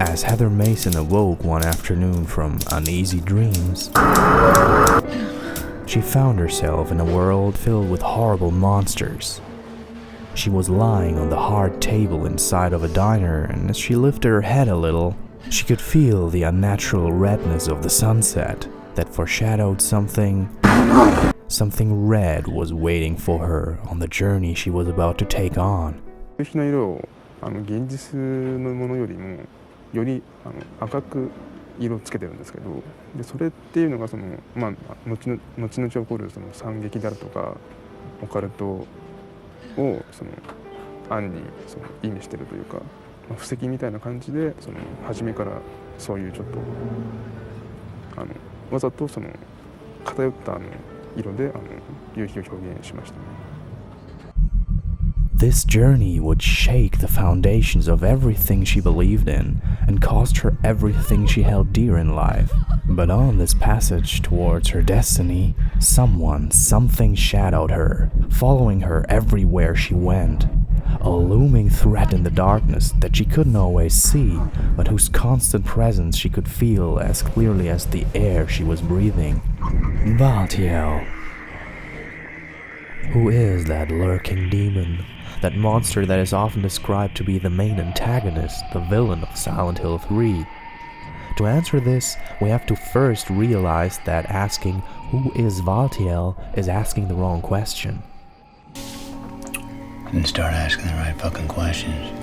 As Heather Mason awoke one afternoon from uneasy dreams, she found herself in a world filled with horrible monsters. She was lying on the hard table inside of a diner, and as she lifted her head a little, she could feel the unnatural redness of the sunset that foreshadowed something red was waiting for her on the journey she was about to take on. の色を現実のものよりもより赤く色をつけてるんですけど、でそれっていうのが後々起こるその惨劇であるとかオカルトを暗に意味してるというか、布石みたいな感じで初めからそういうちょっとわざと偏った色で夕日を表現しましたね。This journey would shake the foundations of everything she believed in and cost her everything she held dear in life. But on this passage towards her destiny, something shadowed her, following her everywhere she went. A looming threat in the darkness that she couldn't always see, but whose constant presence she could feel as clearly as the air she was breathing. Valtiel. Who is that lurking demon? That monster that is often described to be the main antagonist, the villain of Silent Hill 3. To answer this, we have to first realize that asking who is Valtiel is asking the wrong question. And start asking the right fucking questions.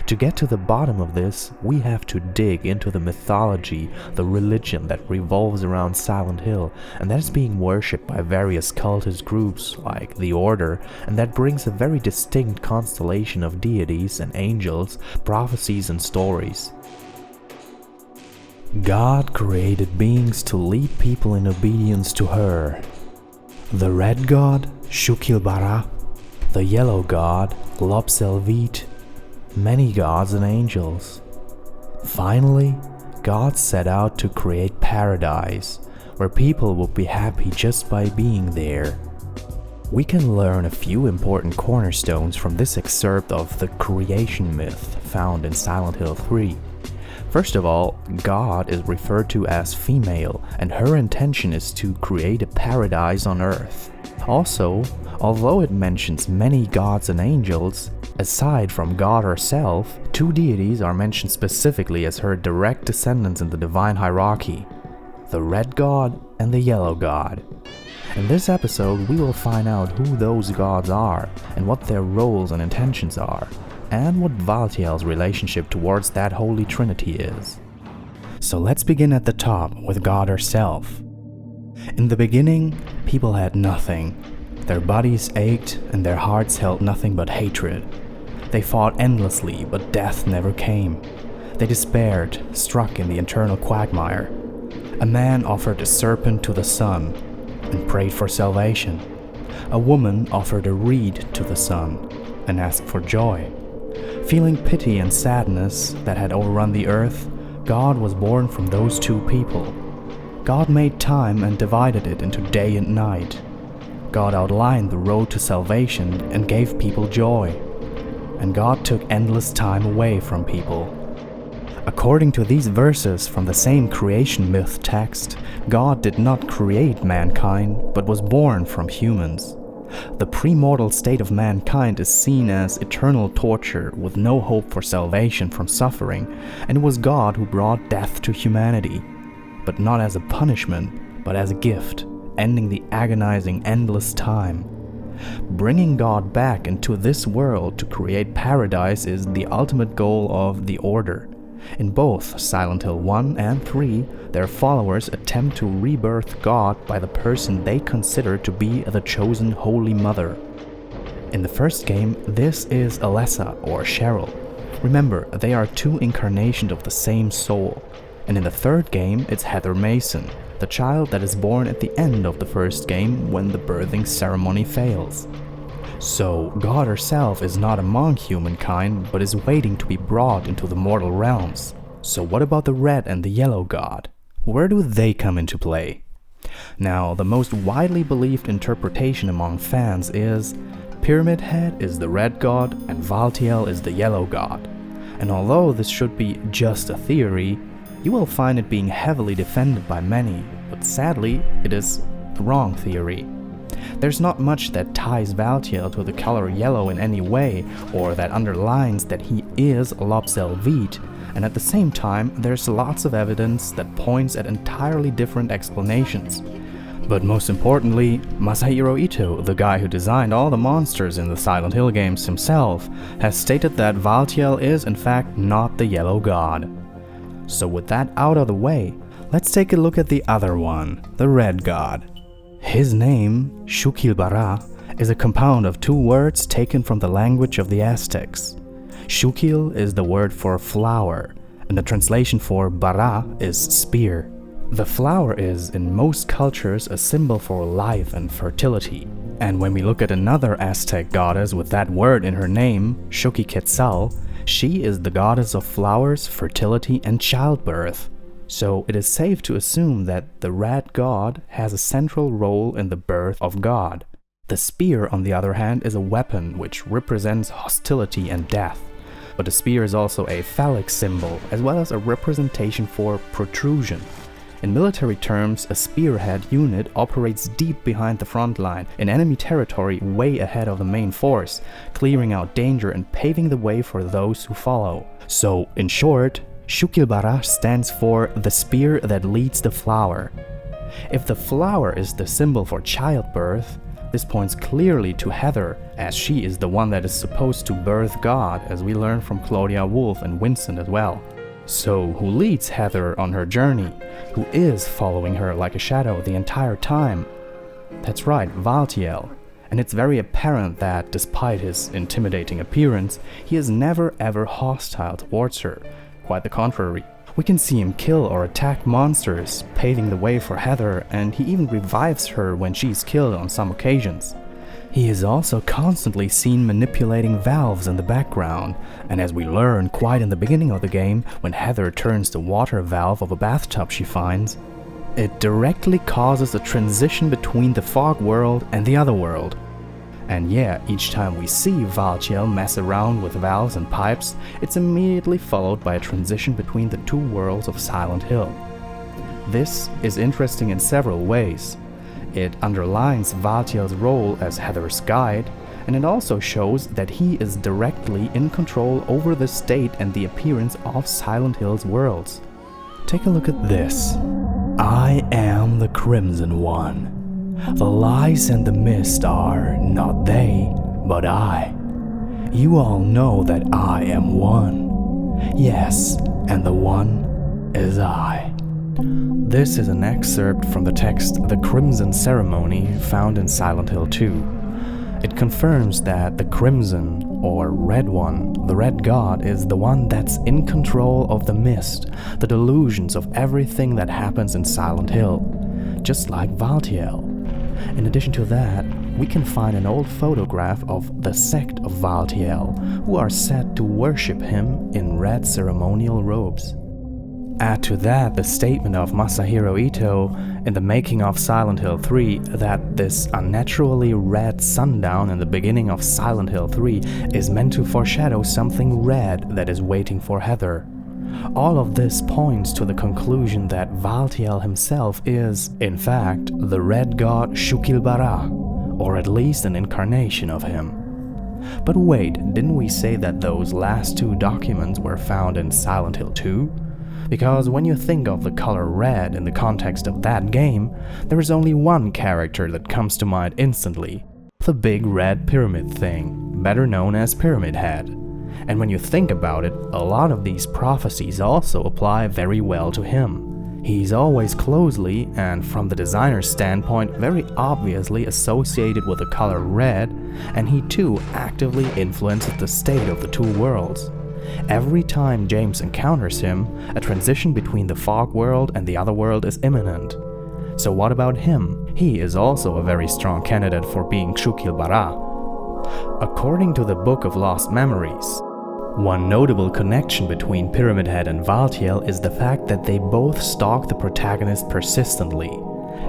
To get to the bottom of this, we have to dig into the mythology, the religion that revolves around Silent Hill, and that is being worshipped by various cultist groups like the Order, and that brings a very distinct constellation of deities and angels, prophecies and stories. God created beings to lead people in obedience to her. The red god, Shukilbara, the yellow god, Globselvit, many gods and angels. Finally, God set out to create paradise, where people would be happy just by being there. We can learn a few important cornerstones from this excerpt of the creation myth found in Silent Hill 3. First of all, God is referred to as female, and her intention is to create a paradise on earth. Also, although it mentions many gods and angels, aside from God herself, two deities are mentioned specifically as her direct descendants in the divine hierarchy: the red god and the yellow god. In this episode, we will find out who those gods are and what their roles and intentions are, and what Valtiel's relationship towards that holy trinity is. So let's begin at the top with God herself. In the beginning, people had nothing. Their bodies ached and their hearts held nothing but hatred. They fought endlessly, but death never came. They despaired, struck in the eternal quagmire. A man offered a serpent to the sun and prayed for salvation. A woman offered a reed to the sun and asked for joy. Feeling pity and sadness that had overrun the earth, God was born from those two people. God made time and divided it into day and night. God outlined the road to salvation and gave people joy. And God took endless time away from people. According to these verses from the same creation myth text, God did not create mankind, but was born from humans. The premortal state of mankind is seen as eternal torture with no hope for salvation from suffering, and it was God who brought death to humanity, but not as a punishment, but as a gift, ending the agonizing endless time. Bringing God back into this world to create paradise is the ultimate goal of the Order. In both Silent Hill 1 and 3, their followers attempt to rebirth God by the person they consider to be the chosen Holy Mother. In the first game, this is Alessa or Cheryl. Remember, they are two incarnations of the same soul. And in the third game, it's Heather Mason, the child that is born at the end of the first game when the birthing ceremony fails. So, God herself is not among humankind, but is waiting to be brought into the mortal realms. So what about the red and the yellow god? Where do they come into play? Now, the most widely believed interpretation among fans is Pyramid Head is the red god and Valtiel is the yellow god. And although this should be just a theory, you will find it being heavily defended by many, but sadly, it is the wrong theory. There's not much that ties Valtiel to the color yellow in any way, or that underlines that he is Lobselvit, and at the same time, there's lots of evidence that points at entirely different explanations. But most importantly, Masahiro Ito, the guy who designed all the monsters in the Silent Hill games himself, has stated that Valtiel is in fact not the Yellow God. So with that out of the way, let's take a look at the other one, the Red God. His name, Shukil-Bara, is a compound of two words taken from the language of the Aztecs. Shukil is the word for flower, and the translation for Bara is spear. The flower is, in most cultures, a symbol for life and fertility. And when we look at another Aztec goddess with that word in her name, Xochiquetzal, she is the goddess of flowers, fertility, and childbirth. So it is safe to assume that the Red God has a central role in the birth of God. The spear, on the other hand, is a weapon which represents hostility and death. But the spear is also a phallic symbol, as well as a representation for protrusion. In military terms, a spearhead unit operates deep behind the front line, in enemy territory way ahead of the main force, clearing out danger and paving the way for those who follow. So, in short, Shukil-Bara stands for the spear that leads the flower. If the flower is the symbol for childbirth, this points clearly to Heather, as she is the one that is supposed to birth God, as we learn from Claudia Wolf and Vincent as well. So who leads Heather on her journey? Who is following her like a shadow the entire time? That's right, Valtiel. And it's very apparent that, despite his intimidating appearance, he is never ever hostile towards her. Quite the contrary. We can see him kill or attack monsters, paving the way for Heather, and he even revives her when she's killed on some occasions. He is also constantly seen manipulating valves in the background, and as we learn quite in the beginning of the game, when Heather turns the water valve of a bathtub she finds, it directly causes a transition between the fog world and the other world. And yeah, each time we see Valtiel mess around with valves and pipes, it's immediately followed by a transition between the two worlds of Silent Hill. This is interesting in several ways. It underlines Valtiel's role as Heather's guide, and it also shows that he is directly in control over the state and the appearance of Silent Hill's worlds. Take a look at this. I am the Crimson One. The lies and the mist are not they, but I. You all know that I am one. Yes, and the one is I. This is an excerpt from the text The Crimson Ceremony found in Silent Hill 2. It confirms that the Crimson, or Red One, the Red God, is the one that's in control of the mist, the delusions of everything that happens in Silent Hill, just like Valtiel. In addition to that, we can find an old photograph of the sect of Valtiel, who are said to worship him in red ceremonial robes. Add to that the statement of Masahiro Ito in the making of Silent Hill 3 that this unnaturally red sundown in the beginning of Silent Hill 3 is meant to foreshadow something red that is waiting for Heather. All of this points to the conclusion that Valtiel himself is, in fact, the Red God Shukil-Bara, or at least an incarnation of him. But wait, didn't we say that those last two documents were found in Silent Hill 2? Because when you think of the color red in the context of that game, there is only one character that comes to mind instantly: the big red pyramid thing, better known as Pyramid Head. And when you think about it, a lot of these prophecies also apply very well to him. He's always closely, and from the designer's standpoint, very obviously associated with the color red, and he too actively influences the state of the two worlds. Every time James encounters him, a transition between the fog world and the other world is imminent. So what about him? He is also a very strong candidate for being Shukil-Bara. According to the Book of Lost Memories, one notable connection between Pyramid Head and Valtiel is the fact that they both stalk the protagonist persistently.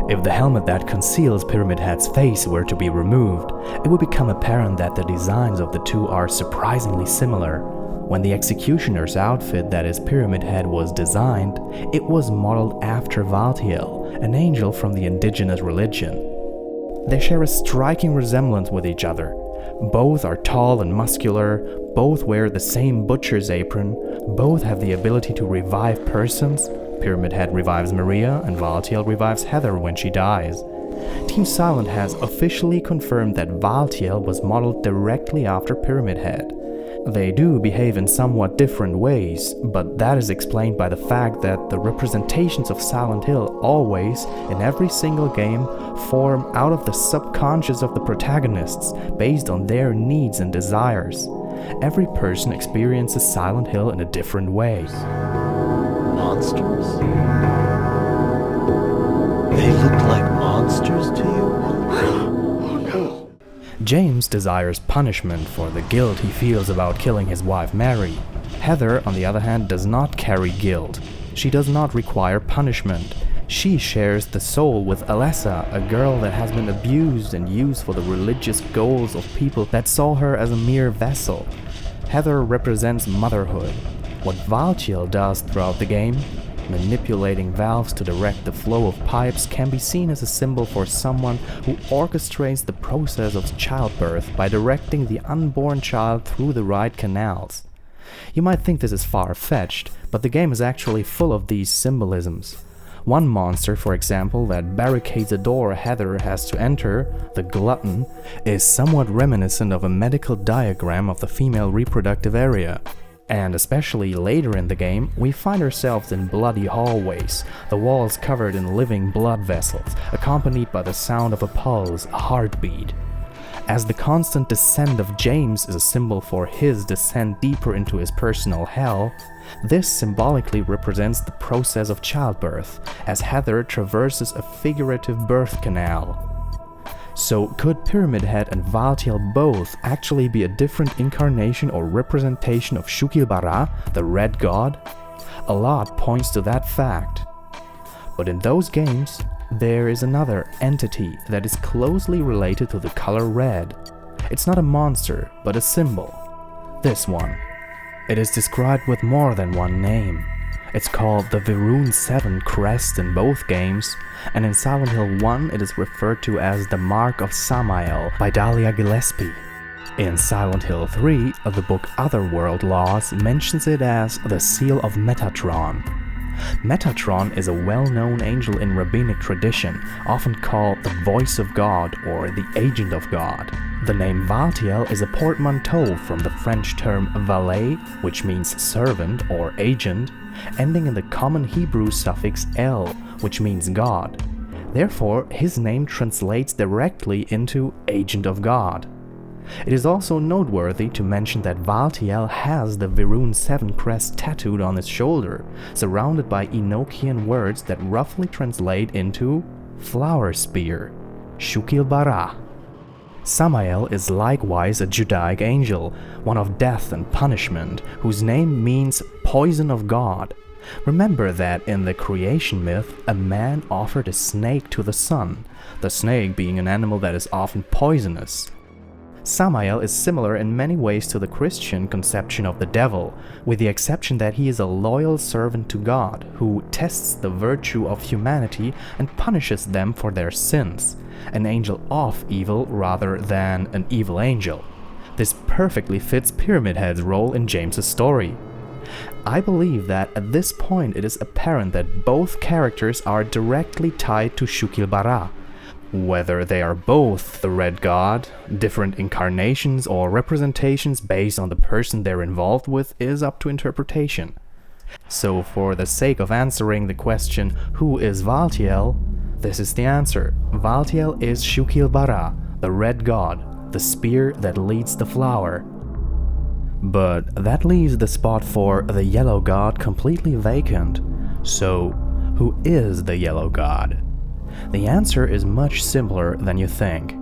If the helmet that conceals Pyramid Head's face were to be removed, it would become apparent that the designs of the two are surprisingly similar. When the executioner's outfit, that is Pyramid Head, was designed, it was modeled after Valtiel, an angel from the indigenous religion. They share a striking resemblance with each other. Both are tall and muscular, both wear the same butcher's apron, both have the ability to revive persons. Pyramid Head revives Maria, and Valtiel revives Heather when she dies. Team Silent has officially confirmed that Valtiel was modeled directly after Pyramid Head. They do behave in somewhat different ways, but that is explained by the fact that the representations of Silent Hill always, in every single game, form out of the subconscious of the protagonists, based on their needs and desires. Every person experiences Silent Hill in a different way. Monsters? They looked like monsters to you? James desires punishment for the guilt he feels about killing his wife Mary. Heather, on the other hand, does not carry guilt. She does not require punishment. She shares the soul with Alessa, a girl that has been abused and used for the religious goals of people that saw her as a mere vessel. Heather represents motherhood. What Valtiel does throughout the game, manipulating valves to direct the flow of pipes, can be seen as a symbol for someone who orchestrates the process of childbirth by directing the unborn child through the right canals. You might think this is far-fetched, but the game is actually full of these symbolisms. One monster, for example, that barricades a door Heather has to enter, the glutton, is somewhat reminiscent of a medical diagram of the female reproductive area. And especially later in the game, we find ourselves in bloody hallways, the walls covered in living blood vessels, accompanied by the sound of a pulse, a heartbeat. As the constant descent of James is a symbol for his descent deeper into his personal hell, this symbolically represents the process of childbirth, as Heather traverses a figurative birth canal. So could Pyramid Head and Valtiel both actually be a different incarnation or representation of Shukil-Bara, the Red God? A lot points to that fact. But in those games, there is another entity that is closely related to the color red. It's not a monster, but a symbol. This one. It is described with more than one name. It's called the Verun 7 crest in both games, and in Silent Hill 1 it is referred to as the Mark of Samael by Dahlia Gillespie. In Silent Hill 3, the book Otherworld Laws mentions it as the Seal of Metatron. Metatron is a well-known angel in rabbinic tradition, often called the Voice of God or the Agent of God. The name Valtiel is a portmanteau from the French term valet, which means servant or agent, ending in the common Hebrew suffix el, which means God. Therefore, his name translates directly into Agent of God. It is also noteworthy to mention that Valtiel has the Verun 7 crest tattooed on his shoulder, surrounded by Enochian words that roughly translate into flower spear, Shukil-Bara. Samael is likewise a Judaic angel, one of death and punishment, whose name means poison of God. Remember that in the creation myth, a man offered a snake to the sun, the snake being an animal that is often poisonous. Samael is similar in many ways to the Christian conception of the devil, with the exception that he is a loyal servant to God, who tests the virtue of humanity and punishes them for their sins, an angel of evil rather than an evil angel. This perfectly fits Pyramid Head's role in James's story. I believe that at this point it is apparent that both characters are directly tied to Shukil-Bara. Whether they are both the Red God, different incarnations or representations based on the person they're involved with is up to interpretation. So for the sake of answering the question, who is Valtiel? This is the answer. Valtiel is Shukil-Bara, the Red God, the spear that leads the flower. But that leaves the spot for the Yellow God completely vacant. So who is the Yellow God? The answer is much simpler than you think.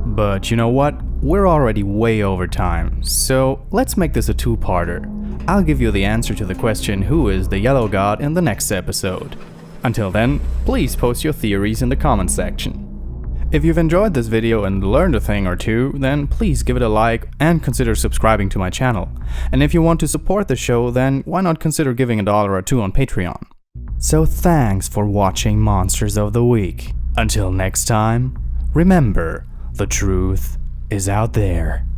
But you know what? We're already way over time, so let's make this a two-parter. I'll give you the answer to the question who is the Yellow God in the next episode. Until then, please post your theories in the comment section. If you've enjoyed this video and learned a thing or two, then please give it a like and consider subscribing to my channel. And if you want to support the show, then why not consider giving $1 or $2 on Patreon. So thanks for watching Monsters of the Week. Until next time, remember, the truth is out there.